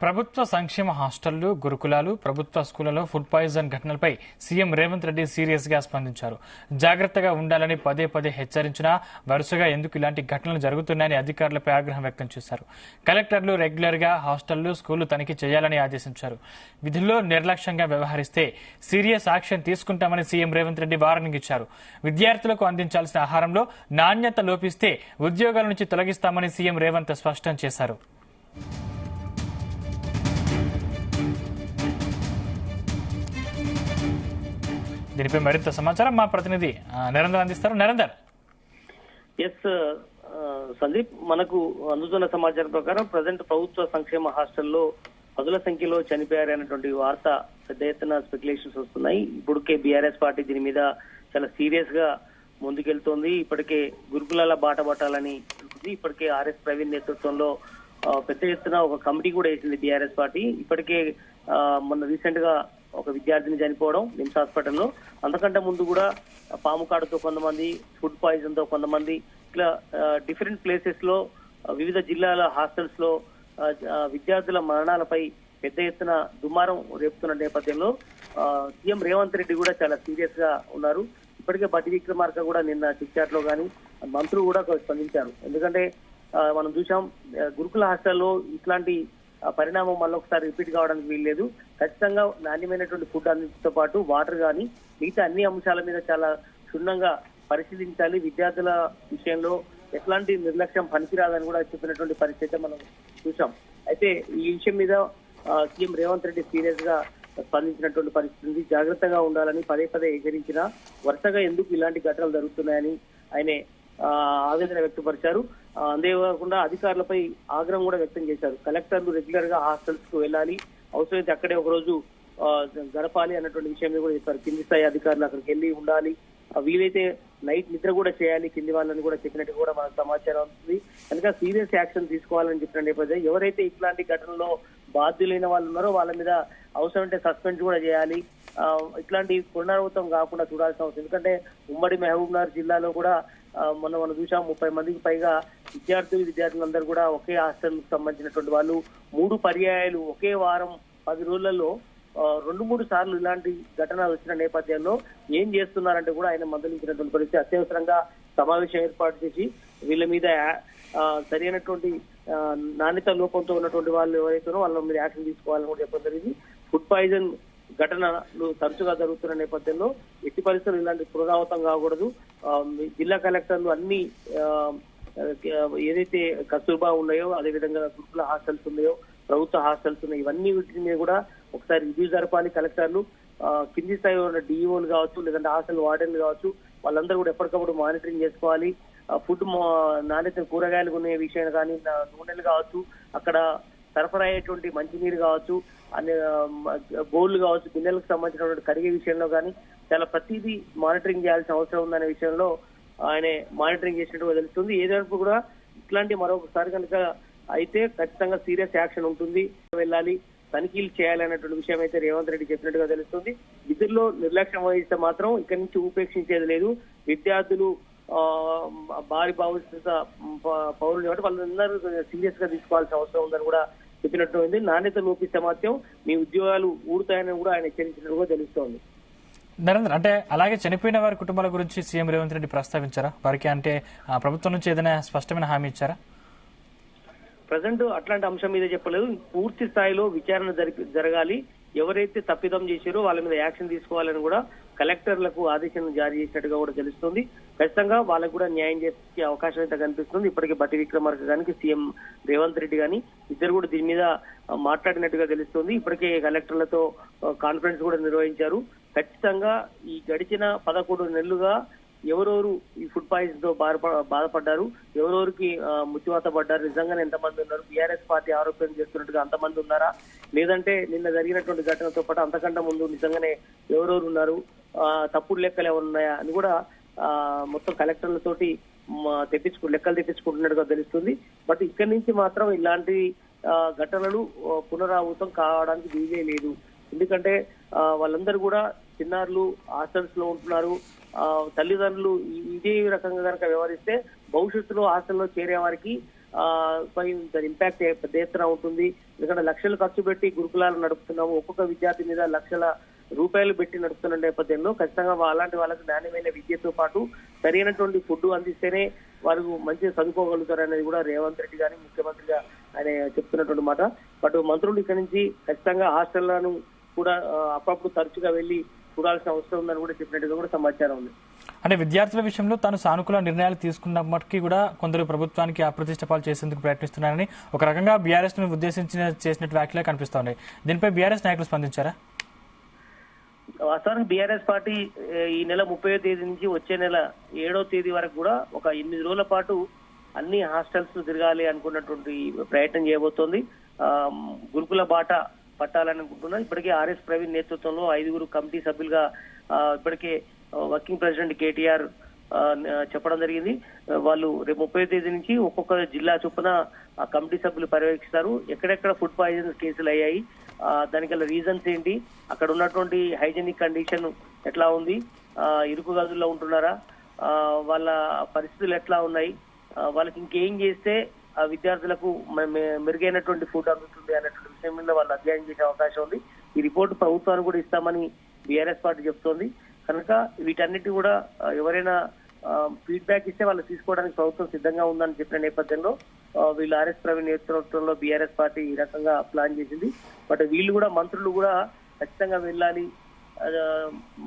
ప్రభుత్వ సంక్షేమ హాస్టళ్లు, గురుకులాలు, ప్రభుత్వ స్కూళ్లలో ఫుడ్ పాయిజన్ ఘటనలపై సీఎం రేవంత్ రెడ్డి సీరియస్ గా స్పందించారు. జాగ్రత్తగా ఉండాలని పదే పదే హెచ్చరించినా వరుసగా ఎందుకు ఇలాంటి ఘటనలు జరుగుతున్నాయని అధికారులపై ఆగ్రహం వ్యక్తం చేశారు. కలెక్టర్లు రెగ్యులర్ గా హాస్టళ్లు, స్కూళ్లు తనిఖీ చేయాలని ఆదేశించారు. విధుల్లో నిర్లక్ష్యంగా వ్యవహరిస్తే సీరియస్ యాక్షన్ తీసుకుంటామని సీఎం రేవంత్ రెడ్డి వార్నింగ్ ఇచ్చారు. విద్యార్థులకు అందించాల్సిన ఆహారంలో నాణ్యత లోపిస్తే ఉద్యోగాల నుంచి తొలగిస్తామని సీఎం రేవంత్ స్పష్టం చేశారు. దీనిపై మరింత సమాచారం మా ప్రతినిధి నరేందర్ అందిస్తారు. నరేందర్. ఎస్ సందీప్, మనకు అందుతున్న సమాచారం ప్రకారం ప్రజెంట్ ప్రభుత్వ సంక్షేమ హాస్టల్లో పదుల సంఖ్యలో చనిపోయారనేటువంటి వార్త పెద్ద ఎత్తున స్పెక్యులేషన్స్ వస్తున్నాయి. ఇప్పటికే బీఆర్ఎస్ పార్టీ దీని మీద చాలా సీరియస్ గా ముందుకెళ్తోంది. ఇప్పటికే గురుకులాల బాట పట్టాలని ఇప్పటికే ఆర్ఎస్ ప్రవీణ్ నేతృత్వంలో పెద్ద ఎత్తున ఒక కమిటీ కూడా వేసింది బీఆర్ఎస్ పార్టీ. ఇప్పటికే మొన్న రీసెంట్ గా ఒక విద్యార్థిని చనిపోవడం నిమ్స్ హాస్పిటల్లో, అంతకంటే ముందు కూడా పాము కాటుతో కొంతమంది, ఫుడ్ పాయిజన్ తో కొంతమంది, ఇట్లా డిఫరెంట్ ప్లేసెస్ లో వివిధ జిల్లాల హాస్టల్స్ లో విద్యార్థుల మరణాలపై పెద్ద ఎత్తున దుమారం రేపుతున్న నేపథ్యంలో సీఎం రేవంత్ రెడ్డి కూడా చాలా సీరియస్ గా ఉన్నారు. ఇప్పటికే బట్టి విక్రమార్క కూడా నిన్న చిట్చాట్ లో కానీ మంత్రులు కూడా స్పందించారు. ఎందుకంటే మనం చూసాం గురుకుల హాస్టల్లో ఇట్లాంటి పరిణామం మళ్ళీ ఒకసారి రిపీట్ కావడానికి వీల్లేదు. ఖచ్చితంగా నాణ్యమైనటువంటి ఫుడ్ అందించడంతో పాటు వాటర్ కానీ మిగతా అన్ని అంశాల మీద చాలా క్షుణ్ణంగా పరిశీలించాలి. విద్యార్థుల విషయంలో ఎట్లాంటి నిర్లక్ష్యం పనికిరాదని కూడా చెప్పినటువంటి పరిస్థితి మనం చూసాం. అయితే ఈ విషయం మీద సీఎం రేవంత్ రెడ్డి సీరియస్ గా స్పందించినటువంటి పరిస్థితి. జాగ్రత్తగా ఉండాలని పదే పదే హెచ్చరించినా వరుసగా ఎందుకు ఇలాంటి ఘటనలు జరుగుతున్నాయని ఆయన ఆవేదన వ్యక్తపరిచారు. అంతేకాకుండా అధికారులపై ఆగ్రహం కూడా వ్యక్తం చేశారు. కలెక్టర్లు రెగ్యులర్ గా హాస్టల్స్ కు వెళ్ళాలి, అవసరమైతే అక్కడే ఒక రోజు గడపాలి అన్నటువంటి విషయం కూడా చెప్పారు. కింది స్థాయి అధికారులు అక్కడికి వెళ్ళి ఉండాలి, వీలైతే నైట్ నిద్ర కూడా చేయాలి కింది వాళ్ళని కూడా చెప్పినట్టు కూడా మనకు సమాచారం ఉంది. కనుక సీరియస్ యాక్షన్ తీసుకోవాలని చెప్పిన నేపథ్యం ఎవరైతే ఇట్లాంటి ఘటనలో బాధ్యులైన వాళ్ళు ఉన్నారో వాళ్ళ మీద అవసరమైతే సస్పెండ్ కూడా చేయాలి. ఇట్లాంటి పునరావృతం కాకుండా చూడాల్సిన అవసరం. ఎందుకంటే ఉమ్మడి మహబూబ్నగర్ జిల్లాలో కూడా మనం చూసాం 30 మందికి పైగా విద్యార్థులందరూ కూడా ఒకే హాస్టల్ కు సంబంధించినటువంటి వాళ్ళు 3 పర్యాయాలు ఒకే వారం 10 రోజులలో 2-3 సార్లు ఇలాంటి ఘటనలు వచ్చిన నేపథ్యంలో ఏం చేస్తున్నారంటే కూడా ఆయన మందలించినటువంటి పరిస్థితి. అత్యవసరంగా సమావేశం ఏర్పాటు చేసి వీళ్ళ మీద సరైనటువంటి నాణ్యత లోపంతో ఉన్నటువంటి వాళ్ళు ఎవరైతే వాళ్ళ మీద యాక్షన్ తీసుకోవాలని కూడా చెప్పడం జరిగింది. ఫుడ్ పాయిజన్ ఘటనలు తరచుగా జరుగుతున్న నేపథ్యంలో ఎట్టి పరిస్థితులు ఇలాంటి పునరావృతం కాకూడదు. జిల్లా కలెక్టర్లు అన్ని ఏదైతే కస్తూర్బా ఉన్నాయో, అదేవిధంగా గురుకుల హాస్టల్స్ ఉన్నాయో, ప్రభుత్వ హాస్టల్స్ ఉన్నాయో, ఇవన్నీ వీటి మీద కూడా ఒకసారి రివ్యూ జరపాలి. కలెక్టర్లు కింది స్థాయిలో ఉన్న డిఈఓలు కావచ్చు, లేదంటే హాస్టల్ వార్డెన్లు కావచ్చు, వాళ్ళందరూ కూడా ఎప్పటికప్పుడు మానిటరింగ్ చేసుకోవాలి. ఫుడ్ నాణ్యత కూరగాయలు కొనే విషయం కానీ, నూనెలు కావచ్చు, అక్కడ సరఫరా అయ్యేటువంటి మంచినీరు కావచ్చు, బౌళ్లు కావచ్చు, గిన్నెలకు సంబంధించినటువంటి కడిగే విషయంలో కానీ చాలా ప్రతిదీ మానిటరింగ్ చేయాల్సిన అవసరం ఉందనే విషయంలో ఆయన మానిటరింగ్ చేసినట్టుగా తెలుస్తుంది. ఏదైనా కూడా ఇట్లాంటి మరొకసారి కనుక అయితే ఖచ్చితంగా సీరియస్ యాక్షన్ ఉంటుంది, వెళ్ళాలి, తనిఖీలు చేయాలనేటువంటి విషయం అయితే రేవంత్ రెడ్డి చెప్పినట్టుగా తెలుస్తుంది. విధుల్లో నిర్లక్ష్యం వహిస్తే మాత్రం ఇక్కడి నుంచి ఉపేక్షించేది లేదు. విద్యార్థులు భారీ భవిష్యత్ పౌరులు కాబట్టి వాళ్ళందరూ సీరియస్ గా తీసుకోవాల్సిన అవసరం ఉందని కూడా చెప్పినట్టు ఉంది. నాణ్యత లోపిస్తే మాత్రం మీ ఉద్యోగాలు ఊడుతాయని కూడా ఆయన హెచ్చరించినట్టుగా తెలుస్తోంది. నరేంద్ర, అంటే అలాగే చనిపోయిన వారి కుటుంబాల గురించి సీఎం రేవంత్ రెడ్డి ప్రస్తావించారా? వారికి అంటే ప్రభుత్వం నుంచి ఏదైనా స్పష్టమైన హామీ ఇచ్చారా? ప్రజెంట్ అట్లాంటి అంశం మీద చెప్పలేదు. పూర్తి స్థాయిలో విచారణ జరగాలి, ఎవరైతే తప్పిదం చేశారో వాళ్ళ మీద యాక్షన్ తీసుకోవాలని కూడా కలెక్టర్లకు ఆదేశం జారీ చేసినట్టుగా కూడా తెలుస్తుంది. ఖచ్చితంగా వాళ్ళకు కూడా న్యాయం చేసే అవకాశం అయితే కనిపిస్తుంది. ఇప్పటికే బట్టి విక్రమార్క గానికి సీఎం రేవంత్ రెడ్డి గాని ఇద్దరు కూడా దీని మీద మాట్లాడినట్టుగా తెలుస్తుంది. ఇప్పటికే కలెక్టర్లతో కాన్ఫరెన్స్ కూడా నిర్వహించారు. ఖచ్చితంగా ఈ గడిచిన 11 నెలలుగా ఎవరెవరు ఈ ఫుడ్ పాయిజన్ తో బాధపడ్డారు, ఎవరెవరికి మృత్యువాత పడ్డారు, నిజంగానే ఎంతమంది ఉన్నారు, బీఆర్ఎస్ పార్టీ ఆరోపణ చేస్తున్నట్టుగా అంతమంది ఉన్నారా, లేదంటే నిన్న జరిగినటువంటి ఘటనతో పాటు అంతకంటే ముందు నిజంగానే ఎవరెవరు ఉన్నారు, తప్పుడు లెక్కలు ఏమైనా ఉన్నాయా అని కూడా మొత్తం కలెక్టర్లతోటి లెక్కలు తెప్పించుకుంటున్నట్టుగా తెలుస్తుంది. బట్ ఇక్కడి నుంచి మాత్రం ఇలాంటి ఘటనలు పునరావృతం కావడానికి వీలే లేదు. ఎందుకంటే వాళ్ళందరూ కూడా చిన్నారులు హాస్టల్స్ లో ఉంటున్నారు. తల్లిదండ్రులు ఇదే రకంగా కనుక వ్యవహరిస్తే భవిష్యత్తులో హాస్టల్లో చేరే వారికి దాని ఇంపాక్ట్ పెద్ద ఎత్తున ఉంటుంది. ఎందుకంటే లక్షలు ఖర్చు పెట్టి గురుకులాలు నడుపుతున్నాము, ఒక్కొక్క విద్యార్థి మీద లక్షల రూపాయలు పెట్టి నడుపుతున్న నేపథ్యంలో ఖచ్చితంగా అలాంటి వాళ్ళకి నాణ్యమైన విద్యతో పాటు సరైనటువంటి ఫుడ్ అందిస్తేనే వారు మంచిగా చదువుకోగలుగుతారు అనేది కూడా రేవంత్ రెడ్డి గాని ముఖ్యమంత్రిగా ఆయన చెప్తున్నటువంటి మాట. బట్ మంత్రులు ఇక్కడి నుంచి ఖచ్చితంగా హాస్టళ్లను కూడా అప్పుడప్పుడు తరచుగా వెళ్లి చూడాల్సిన అవసరం ఉందని కూడా చెప్పినట్టుగా కూడా సమాచారం ఉంది. అంటే విద్యార్థుల విషయంలో తాను సానుకూల నిర్ణయాలు తీసుకున్నప్పటికీ కూడా కొందరు ప్రభుత్వానికి అప్రతిష్ట పాలు చేసేందుకు ప్రయత్నిస్తున్నారని ఒక రకంగా బీఆర్ఎస్ ను ఉద్దేశించి చేసినట్టు వ్యాఖ్యలే కనిపిస్తా ఉన్నాయి. దీనిపై బీఆర్ఎస్ నాయకులు స్పందించారా? వాస్తవానికి బీఆర్ఎస్ పార్టీ ఈ నెల 30వ తేదీ నుంచి వచ్చే నెల 7వ తేదీ వరకు కూడా ఒక 8 రోజుల పాటు అన్ని హాస్టల్స్ తిరగాలి అనుకున్నటువంటి ప్రయత్నం చేయబోతోంది. గురుకుల బాట పట్టాలనుకుంటున్నారు. ఇప్పటికే ఆర్ఎస్ ప్రవీణ్ నేతృత్వంలో 5 కమిటీ సభ్యులుగా ఇప్పటికే వర్కింగ్ ప్రెసిడెంట్ కేటీఆర్ చెప్పడం జరిగింది. వాళ్ళు రేపు 30వ తేదీ నుంచి ఒక్కొక్క జిల్లా చొప్పున కమిటీ సభ్యులు పర్యవేక్షిస్తారు. ఎక్కడెక్కడ ఫుడ్ పాయిజన్ కేసులు అయ్యాయి, దానికి రీజన్స్ ఏంటి, అక్కడ ఉన్నటువంటి హైజీనిక్ కండిషన్ ఎట్లా ఉంది, ఇరుకు గదుల్లో ఉంటున్నారా, వాళ్ళ పరిస్థితులు ఎట్లా ఉన్నాయి, వాళ్ళకి ఇంకేం చేస్తే ఆ విద్యార్థులకు మెరుగైనటువంటి ఫుడ్ అందుతుంది అన్నటువంటి విషయం మీద వాళ్ళు అధ్యయనం చేసే అవకాశం ఉంది. ఈ రిపోర్టు ప్రభుత్వానికి కూడా ఇస్తామని బీఆర్ఎస్ పార్టీ చెప్తోంది. కనుక వీటన్నిటి కూడా ఎవరైనా ఫీడ్బ్యాక్ ఇస్తే వాళ్ళు తీసుకోవడానికి ప్రభుత్వం సిద్ధంగా ఉందని చెప్పిన నేపథ్యంలో వీళ్ళు ఆర్ఎస్ ప్రవీణ్ నేతృత్వంలో బీఆర్ఎస్ పార్టీ ఈ రకంగా ప్లాన్ చేసింది. బట్ వీళ్ళు కూడా మంత్రులు కూడా ఖచ్చితంగా వెళ్ళాలి,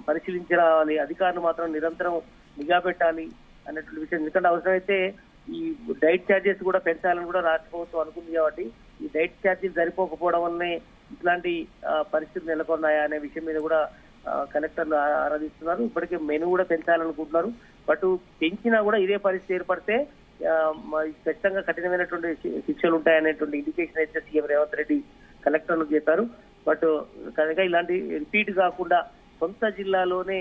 పరిశీలించి రావాలి, అధికారులు మాత్రం నిరంతరం నిఘా పెట్టాలి అన్నటువంటి విషయం. ఎందుకంటే అవసరమైతే ఈ డైట్ ఛార్జెస్ కూడా పెంచాలని కూడా రాష్ట్ర ప్రభుత్వం అనుకుంది కాబట్టి ఈ డైట్ ఛార్జెస్ సరిపోకపోవడం వల్లనే ఇట్లాంటి పరిస్థితులు నెలకొన్నాయా అనే విషయం మీద కూడా కలెక్టర్లు ఆరాధిస్తున్నారు. ఇప్పటికే మెను కూడా పెంచాలనుకుంటున్నారు. బట్ పెంచినా కూడా ఇదే పరిస్థితి ఏర్పడితే ఖచ్చితంగా కఠినమైనటువంటి శిక్షలు ఉంటాయనేటువంటి ఇండికేషన్ అయితే సీఎం రేవంత్ రెడ్డి కలెక్టర్లకు చెప్పారు. బట్ కనుక ఇలాంటి రిపీట్ కాకుండా సొంత జిల్లాలోనే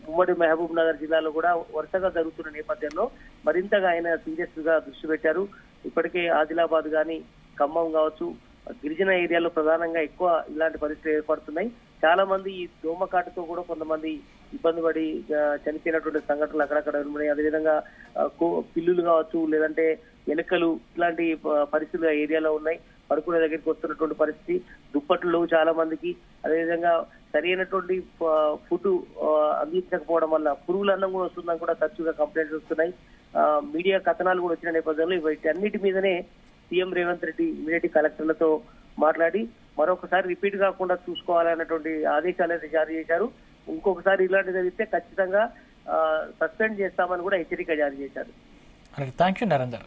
ఉమ్మడి మహబూబ్ నగర్ జిల్లాలో కూడా వరుసగా జరుగుతున్న నేపథ్యంలో మరింతగా ఆయన సీరియస్ గా దృష్టి పెట్టారు. ఇప్పటికే ఆదిలాబాద్ గాని ఖమ్మం కావచ్చు, గిరిజన ఏరియాలో ప్రధానంగా ఎక్కువ ఇలాంటి పరిస్థితులు ఏర్పడుతున్నాయి. చాలా మంది ఈ దోమకాటుతో కూడా కొంతమంది ఇబ్బంది పడి చనిపోయినటువంటి సంఘటనలు అక్కడక్కడ ఉన్నాయి. అదేవిధంగా పిల్లులు కావచ్చు, లేదంటే ఎలుకలు, ఇలాంటి పరిస్థితులు ఏరియాలో ఉన్నాయి. పడుకునే దగ్గరికి వస్తున్నటువంటి పరిస్థితి, దుప్పట్లు చాలా మందికి, అదేవిధంగా సరైనటువంటి ఫుడ్ అందించకపోవడం వల్ల పురుగుల అన్నం కూడా వస్తుందని కూడా తరచుగా కంప్లైంట్స్ వస్తున్నాయి. మీడియా కథనాలు కూడా వచ్చిన నేపథ్యంలో వీటన్నిటి మీదనే సీఎం రేవంత్ రెడ్డి ఇమీడియట్ కలెక్టర్లతో మాట్లాడి మరొకసారి రిపీట్ కాకుండా చూసుకోవాలన్నటువంటి ఆదేశాలు అయితే జారీ చేశారు. ఇంకొకసారి ఇలాంటి జరిగితే ఖచ్చితంగా సస్పెండ్ చేస్తామని కూడా హెచ్చరిక జారీ చేశారు. Thank you Narender.